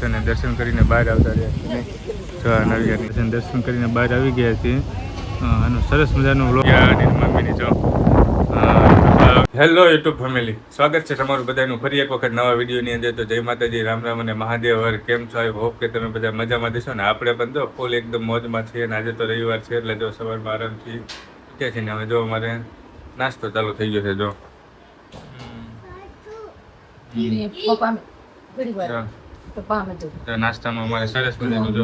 છે ને દર્શન કરીને બહાર આવતા રહ્યા છે. નવિયા દર્શન કરીને બહાર આવી ગયા છીએ. આનું સરસ મજાનું વ્લોગ મમ્મીની જો. હેલો યુટ્યુબ ફેમિલી, સ્વાગત છે તમારું બધાનું ફરી એક વખત નવા વિડીયોની અંદર. તો જય માતાજી, રામ રામ અને મહાદેવ હર. કેમ છો? આઈ હોપ કે તમે બધા મજામાં દેશો ને. આપણે પણ જો ફૂલ એકદમ મોજમાં છીએ અને આજે તો રવિવાર છે એટલે જો સવારમાં આરામથી ઉઠ્યા છીએ ને હવે જો અમારે નાસ્તો ચાલુ થઈ ગયો છે. જો નાસ્તામાં અમારે સરસ મજાનું જો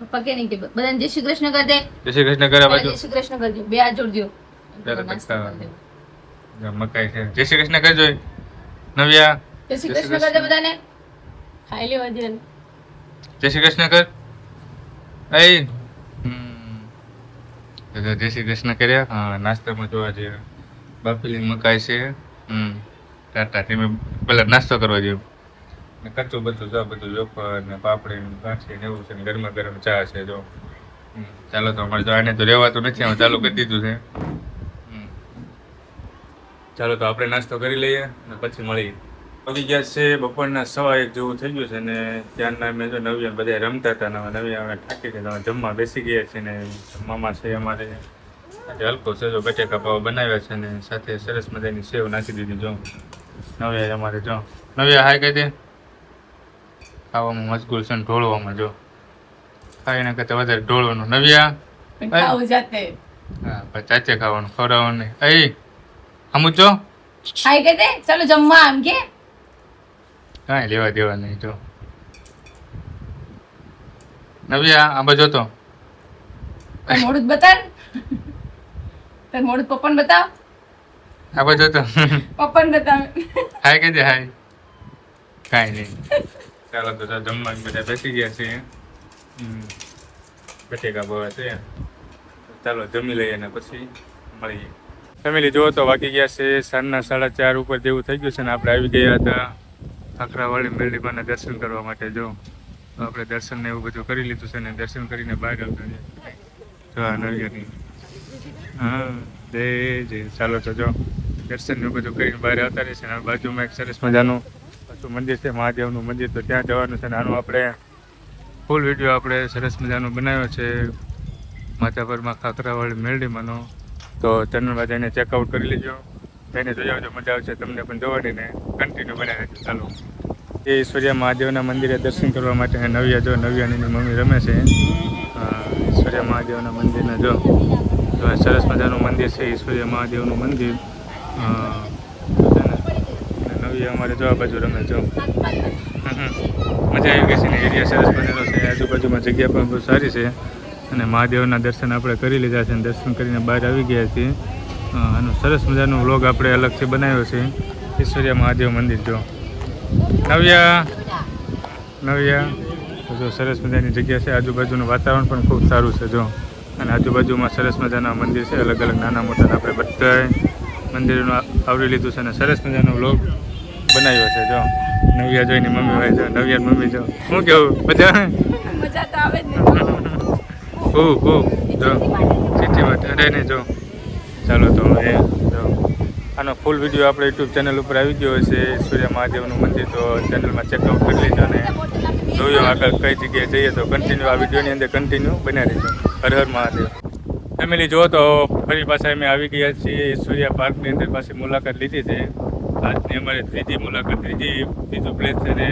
પપ્પા કે નહીં કે બધાને જય શ્રી કૃષ્ણ કરી દે. જય શ્રી કૃષ્ણ કરે બાજુ. જય શ્રી કૃષ્ણ કરજો, બે હાથ જોડજો. મકાઈ છે. જય શ્રી કૃષ્ણ કરજો નવ્યા. જય શ્રી કૃષ્ણ કરજો બધાને. ખાઈ લેવા દે. જય શ્રી કૃષ્ણ કર. જય શ્રી કૃષ્ણ કર્યા. હા, નાસ્તામાં જોવા જઈએ બાફેલી મકાઈ છે. ટાટા તમે પેલા નાસ્તો કરવા જેવું ને કચ્ચું બચ્ચું જો બધું વેફર ને પાપડી ને ગાંઠી ને એવું છે ને ગરમા ગરમ ચા છે. જો ચાલો તો અમારે જો આને તો રહેવાતું નથી, અમે ચાલુ કરી દીધું છે. ચાલો તો આપણે નાસ્તો કરી લઈએ અને પછી મળીએ. પડી ગયા છે બપોરના 1:15 જેવું થઈ ગયું છે ને ત્યારના મેં જો નવ્યા બધા રમતા હતા ને નવ્યા અમે થાકી ગયા જમવા બેસી ગયા છે ને જમવામાં છે અમારે હલકો છે જો બટેકા પાવ બનાવ્યા છે ને સાથે સરસ મજાની સેવ નાખી દીધી. જો નવ્યા અમારે જો નવ્યા હાય કહી દે. ખાવામાં મશગુલ છે ને ઢોળવામાં જો ખાઈને કરતા વધારે ઢોળવાનું. નવ્યા હા પણ ચાચે ખાવાનું ખવડાવવાનું નહીં. અહીં સમજો હાય કે દે. ચાલો જમવા આમ કે કાંઈ લેવા દેવા નહીં. જો નવ્યા આ બાજુ તો મોડું બતાવ. તાર મોડું પપ્પાને બતાવ. આ બાજુ તો પપ્પાને બતાવ. હાય કહી દે હાય. કાંઈ નહીં. ચાલો તો જમવા બધા બેસી ગયા છે. બટેકા બવા છે. ચાલો જમી લઈએ ને પછી મળીએ. ફેમિલી જુઓ તો વાગી ગયા છે સાંજના 4:30 ઉપર જેવું થઈ ગયું છે ને આપણે આવી ગયા હતા ખાખરાવાળી મેરડીમાના દર્શન કરવા માટે. જો આપણે દર્શન ને એવું બધું કરી લીધું છે ને દર્શન કરીને બહાર આવતા નવિયાની હા જય જય. ચાલો તો જો દર્શન ને બધું કરીને બહાર આવતા રહેશે ને બાજુમાં એક સરસ મજાનું પાછું મંદિર છે મહાદેવનું મંદિર, તો ત્યાં જવાનું છે ને આનું આપણે ફૂલ વિડીયો આપણે સરસ મજાનો બનાવ્યો છે માધાપરમાં ખાખરાવાળી મેરડીમાંનો. તો ચેનલમાં જઈને ચેકઆઉટ કરી લેજો, જઈને જોઈ આવજો, મજા આવશે તમને પણ જોવાની ને કન્ટિન્યુ બનાવી રહેજો. ચાલો એ ઈશ્વરિયા મહાદેવના મંદિરે દર્શન કરવા માટે નવ્યા જો નવ્યાની મમ્મી રમે છે. ઈશ્વરિયા મહાદેવના મંદિરના જો સરસ મજાનું મંદિર છે ઈશ્વરિયા મહાદેવનું મંદિર. નવ્યા અમારે જો આ બાજુ રમે. જો મજા આવી ગઈ છે ને એરિયા સરસ બનેલો છે, આજુબાજુમાં જગ્યા પણ બહુ સારી છે અને મહાદેવના દર્શન આપણે કરી લીધા છે. દર્શન કરીને બહાર આવી ગયા છીએ. આનું સરસ મજાનો વ્લોગ આપણે અલગથી બનાવ્યો છે ઈશ્વરિયા મહાદેવ મંદિર. જો નવ્યા જો સરસ મજાની જગ્યા છે, આજુબાજુનું વાતાવરણ પણ ખૂબ સારું છે. જો અને આજુબાજુમાં સરસ મજાના મંદિર છે, અલગ અલગ નાના મોટા આપણે બધા મંદિરોનું આવરી લીધું છે અને સરસ મજાનો વ્લોગ બનાવ્યો છે. જો નવ્યા જોઈને મમ્મી ભાઈ જો નવ્યા મમ્મી જો શું કેવું બધા મજા તો આવે જ ને. ખૂબ જો ચીઠી વાત અડે જો. ચાલો તો હવે જો આનો ફૂલ વિડીયો આપણે યુટ્યુબ ચેનલ ઉપર આવી ગયો છે ઈશ્વરિયા મહાદેવનું મંદિર, તો ચેનલમાં ચેકઆઉટ કરી લેજો અને જોયો આગળ કઈ જગ્યાએ જઈએ તો કન્ટિન્યુ આ વિડીયોની અંદર કન્ટિન્યુ બન્યા રહેજો. હર હર મહાદેવ. ફેમિલી જુઓ તો ફરી પાછા અમે આવી ગયા છીએ ઈશ્વરિયા પાર્કની અંદર પાછી મુલાકાત લીધી છે. આજની અમારે ત્રીજી મુલાકાત, ત્રીજું પ્લેસ છે ને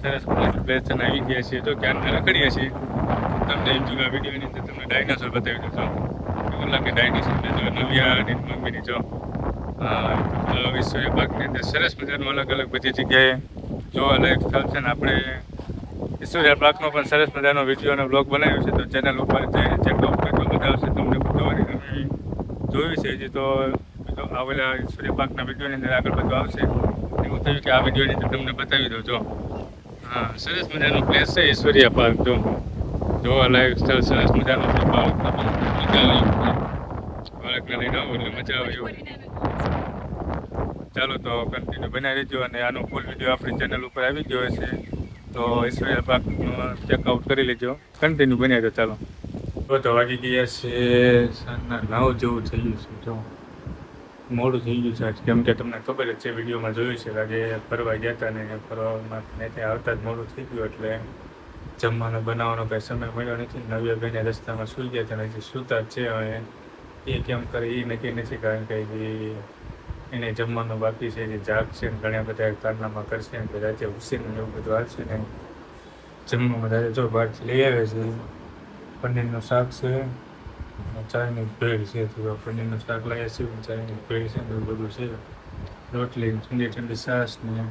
સરસ પ્લેસ છે ને આવી ગયા છીએ. તો ક્યાં રખડીએ છીએ તમને જુના વિડીયોની અંદર તમને ડાયનાસોર બતાવી દઉં. એવું લાગે ડાયનાસોર જો નવ્યા મમ્મીની જો ઈશ્વરિયા પાર્કની અંદર સરસ મજાનું અલગ અલગ બધી જગ્યાએ જોવાલાયક સ્થળ છે ને આપણે ઈશ્વરિયા પાર્કનો પણ સરસ મજાનો વિડીયો અને બ્લોગ બનાવ્યો છે. તો ચેનલ ઉપર જઈને ચેકઆઉટ કરજો, મજા આવશે તમને જોવાની. તમે જોયું છે હજી તો આવેલા ઈશ્વરિયા પાર્કના વિડીયોની અંદર આગળ બધું આવશે. એવું થયું કે આ વિડીયોની અંદર તમને બતાવી દઉં. જો હા સરસ મજાનો પ્લેસ છે ઈશ્વરિયા પાર્ક. જો જોવાલાયક સ્થળ સરસ મજાનું છે. બાળકને લઈને આવો એટલે મજા આવે એવું. ચાલો તો કન્ટિન્યુ બનાવી રહેજો અને આનો ફૂલ વિડીયો આપણી ચેનલ ઉપર આવી ગયો છે, તો ઈશ્વરિયા પાર્કનો ચેકઆઉટ કરી લેજો, કન્ટિન્યુ બનાવી દો. ચાલો તો વાગી ગયા છે સાંજના 9 જેવું થઈ ગયું છે. જો મોડું થઈ ગયું છે આજ, કેમ કે તમને ખબર જ છે, વિડીયોમાં જોયું છે કે આજે ફરવા ગયા હતા ને ફરવામાં ત્યાં આવતા જ મોડું થઈ ગયું, એટલે જમવાનું બનાવવાનો કાંઈ સમય મળ્યો નથી. નવ્યાબેને રસ્તામાં સૂઈ ગયા હતા ને હજી સૂતા જ છે. હવે એ કેમ કરે એ નક્કી નથી, કારણ કે હજી એને જમવાનું બાકી છે, જે જાગશે ને ઘણા બધા કારનામાં કરશે ને રાતે ઉસીને એવું બધું હાલશે ને જમવામાં રાતે જો બહારથી લઈ આવે છે પનીરનું શાક છે, ચાઇનીઝ ભેળ છે, તો પનીરનું શાક લાવ્યા છે, ચાઇનીઝ ભેળ છે, એવું બધું છે, રોટલી ઠંડી ઠંડી છાશ ને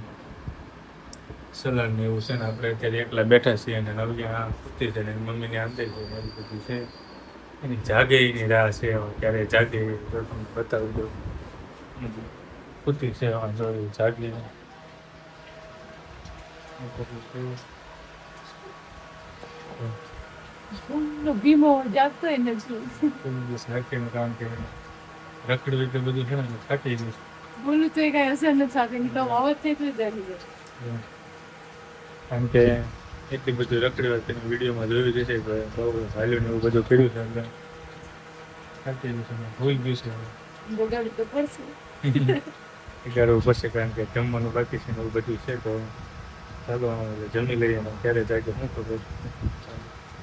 સલાડ ને એવું છે ને. આપણે અત્યારે એકલા બેઠા છીએ અને નવ્યા સૂતી છે ને એની મમ્મીને આંદે છે ને એવું બધું છે. એની જાગે એની રાહ છે, હવે ક્યારે જાગે એ તો તમને બતાવી દઉં. સૂતી છે જો એ જાગી એવું બધું છે. ભીમો જાગતો એને શું કોઈ દિવસ રાખીને, કારણ કે રખડવું એટલે બધું છે ને થાકી ગયું છે. બોલું તો એ કઈ અસર નથી થતી, તો અવાજ થઈ તો જાય. કારણ કે એટલી બધું રખડી વાત તેની વિડીયોમાં જોયું છે કે બહુ હાલ્યું ને એવું બધું કર્યું છે, એટલે થાકી ગયું છે ને હોઈ ગયું છે. બગાડવું તો પડશે. કરવું પડશે, કારણ કે જમવાનું બાકી છે ને એવું બધું છે. તો ચાલો હવે જમી લઈએ ને ક્યારે જાય કે શું ખબર.